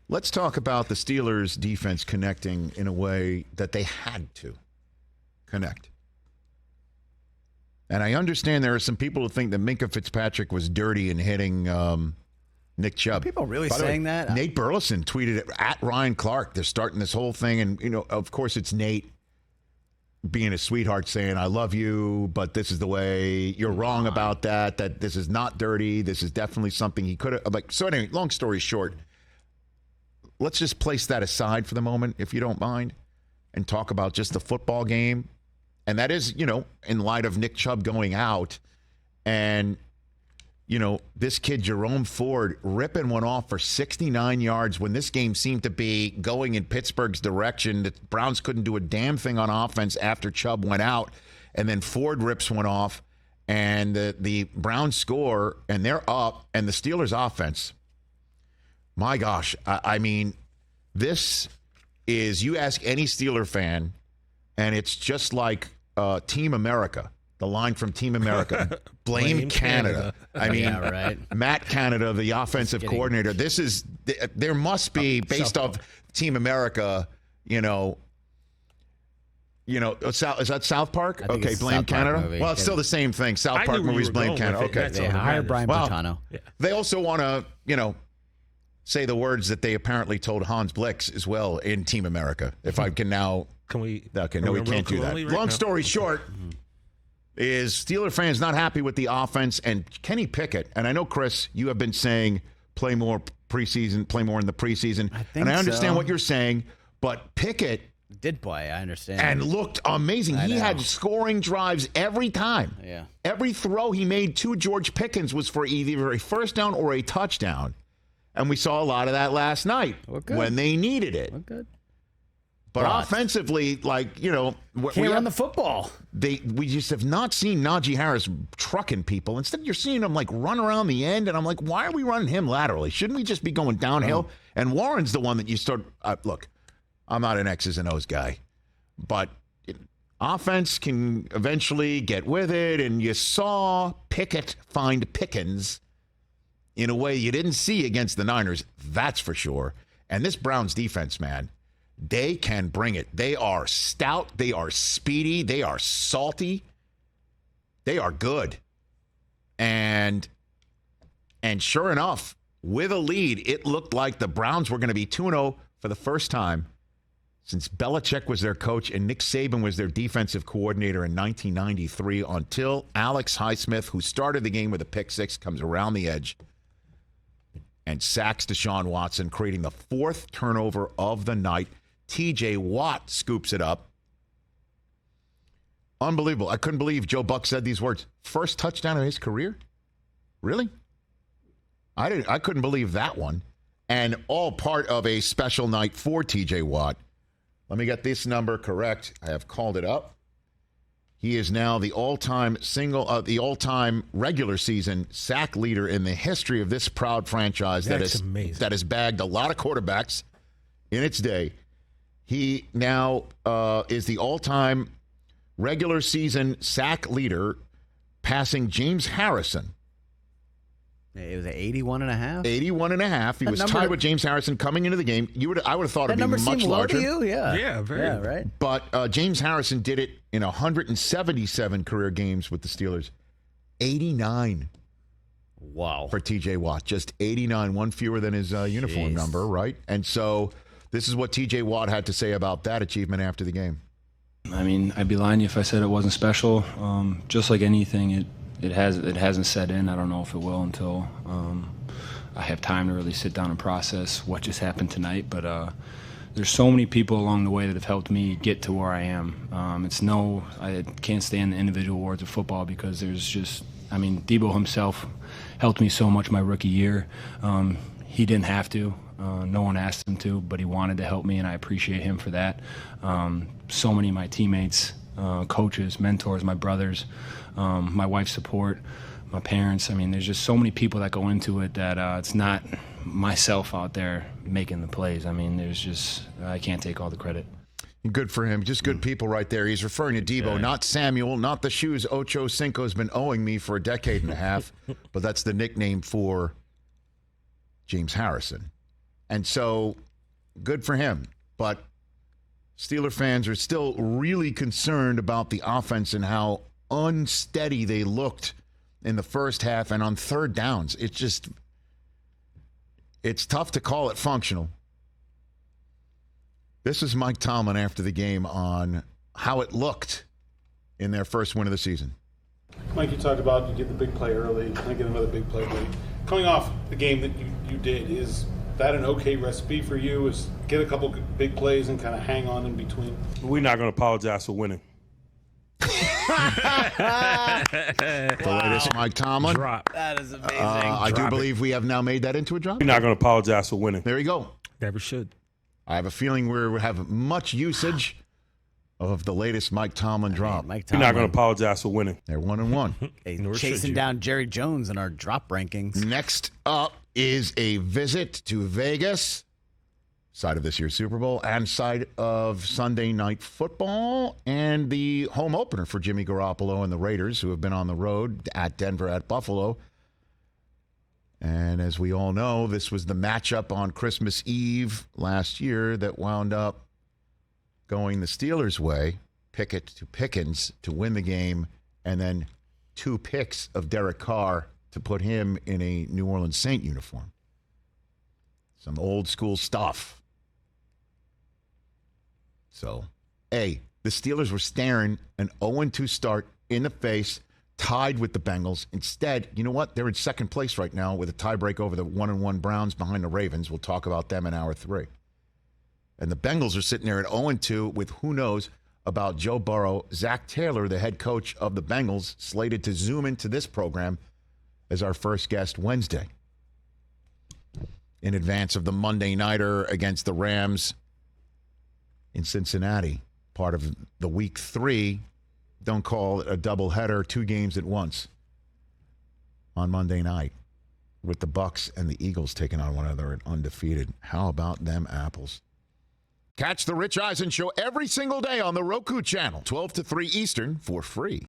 Let's talk about the Steelers' defense connecting in a way that they had to connect. And I understand there are some people who think that Minkah Fitzpatrick was dirty in hitting Nick Chubb. Are people really saying that? Nate Burleson tweeted it at Ryan Clark. They're starting this whole thing. And, of course, it's Nate being a sweetheart saying, I love you, but this is the way. You're wrong about that this is not dirty. This is definitely something he could have. So anyway, long story short, let's just place that aside for the moment, if you don't mind, and talk about just the football game. And that is, in light of Nick Chubb going out and, this kid, Jerome Ford, ripping one off for 69 yards when this game seemed to be going in Pittsburgh's direction. The Browns couldn't do a damn thing on offense after Chubb went out. And then Ford rips one off, and the Browns score, and they're up, and the Steelers' offense, my gosh, I mean, this is, you ask any Steeler fan, and it's just like Team America, the line from Team America, blame Canada. I mean, yeah, right. Matt Canada, the offensive coordinator, there must be, based off Team America, is that South Park? Okay, blame South Canada. Park movie. Well, it's still the same thing. South Park movies blame Canada. Okay. They hired Brian Botano. Yeah. They also want to, say the words that they apparently told Hans Blix as well in Team America. If I can now. Can we? Okay, no, we can't do that. Long story short is Steeler fans not happy with the offense and Kenny Pickett. And I know, Chris, you have been saying play more preseason, play more in the preseason. And I understand what you're saying, but Pickett did play, I understand. And looked amazing. He had scoring drives every time. Yeah. Every throw he made to George Pickens was for either a first down or a touchdown. And we saw a lot of that last night when they needed it. Good. But offensively, can't run the football. We just have not seen Najee Harris trucking people. Instead, you're seeing him run around the end, and I'm like, why are we running him laterally? Shouldn't we just be going downhill? And Warren's the one that you start. Look, I'm not an X's and O's guy, but offense can eventually get with it, and you saw Pickett find Pickens in a way you didn't see against the Niners, that's for sure. And this Browns defense, man, they can bring it. They are stout. They are speedy. They are salty. They are good. And sure enough, with a lead, it looked like the Browns were going to be 2-0 for the first time since Belichick was their coach and Nick Saban was their defensive coordinator in 1993, until Alex Highsmith, who started the game with a pick six, comes around the edge and sacks Deshaun Watson, creating the fourth turnover of the night. TJ Watt scoops it up. Unbelievable. I couldn't believe Joe Buck said these words. First touchdown of his career? Really? I couldn't believe that one. And all part of a special night for TJ Watt. Let me get this number correct. I have called it up. He is now the all-time regular season sack leader in the history of this proud franchise that has bagged a lot of quarterbacks in its day. He now is the all-time regular season sack leader, passing James Harrison. It was 81.5. 81.5. He was tied with James Harrison coming into the game. I would have thought it'd be much larger. Low to you? Yeah, very. Right. But James Harrison did it in 177 career games with the Steelers. 89. Wow. For TJ Watt. Just 89, one fewer than his uniform number, right? And so this is what TJ Watt had to say about that achievement after the game. I mean, I'd be lying to you if I said it wasn't special. Just like anything, it hasn't set in. I don't know if it will until I have time to really sit down and process what just happened tonight. But there's so many people along the way that have helped me get to where I am. I can't stand the individual awards of football because Debo himself helped me so much my rookie year. He didn't have to. No one asked him to, but he wanted to help me, and I appreciate him for that. So many of my teammates, coaches, mentors, my brothers, my wife's support, my parents. I mean, there's just so many people that go into it that it's not myself out there making the plays. I mean, I can't take all the credit. Good for him. Just good people right there. He's referring to Debo, not Samuel, not the shoes Ocho Cinco's been owing me for a decade and a half, but that's the nickname for James Harrison. And so, good for him. But Steeler fans are still really concerned about the offense and how unsteady they looked in the first half and on third downs. It's tough to call it functional. This is Mike Tomlin after the game on how it looked in their first win of the season. Mike, you talked about you get the big play early, and get another big play late. Coming off the game that you did, is that an okay recipe for you? Is get a couple big plays and kind of hang on in between? We're not going to apologize for winning. The latest Mike Tomlin. Drop. That is amazing. I do believe we have now made that into a drop. We're not going to apologize for winning. There you go. Never should. I have a feeling we have much usage of the latest Mike Tomlin drop. Mike We're Tomlin. not going to apologize for winning. They're 1-1. Hey, Nor should chasing you. down Jerry Jones in our drop rankings. Next up is a visit to Vegas, side of this year's Super Bowl and side of Sunday Night Football, and the home opener for Jimmy Garoppolo and the Raiders, who have been on the road at Denver, at Buffalo. And as we all know, this was the matchup on Christmas Eve last year that wound up going the Steelers' way, Pickett to Pickens to win the game, and then 2 picks of Derek Carr to put him in a New Orleans Saint uniform. Some old school stuff. So, the Steelers were staring an 0-2 start in the face, tied with the Bengals. Instead, you know what? They're in second place right now with a tiebreak over the 1-1 Browns behind the Ravens. We'll talk about them in hour 3. And the Bengals are sitting there at 0-2 with who knows about Joe Burrow. Zach Taylor, the head coach of the Bengals, slated to zoom into this program as our first guest Wednesday, in advance of the Monday Nighter against the Rams in Cincinnati, part of the Week 3. Don't call it a doubleheader, 2 games at once on Monday night, with the Bucs and the Eagles taking on one another at undefeated. How about them apples? Catch the Rich Eisen Show every single day on the Roku channel, 12 to 3 Eastern, for free.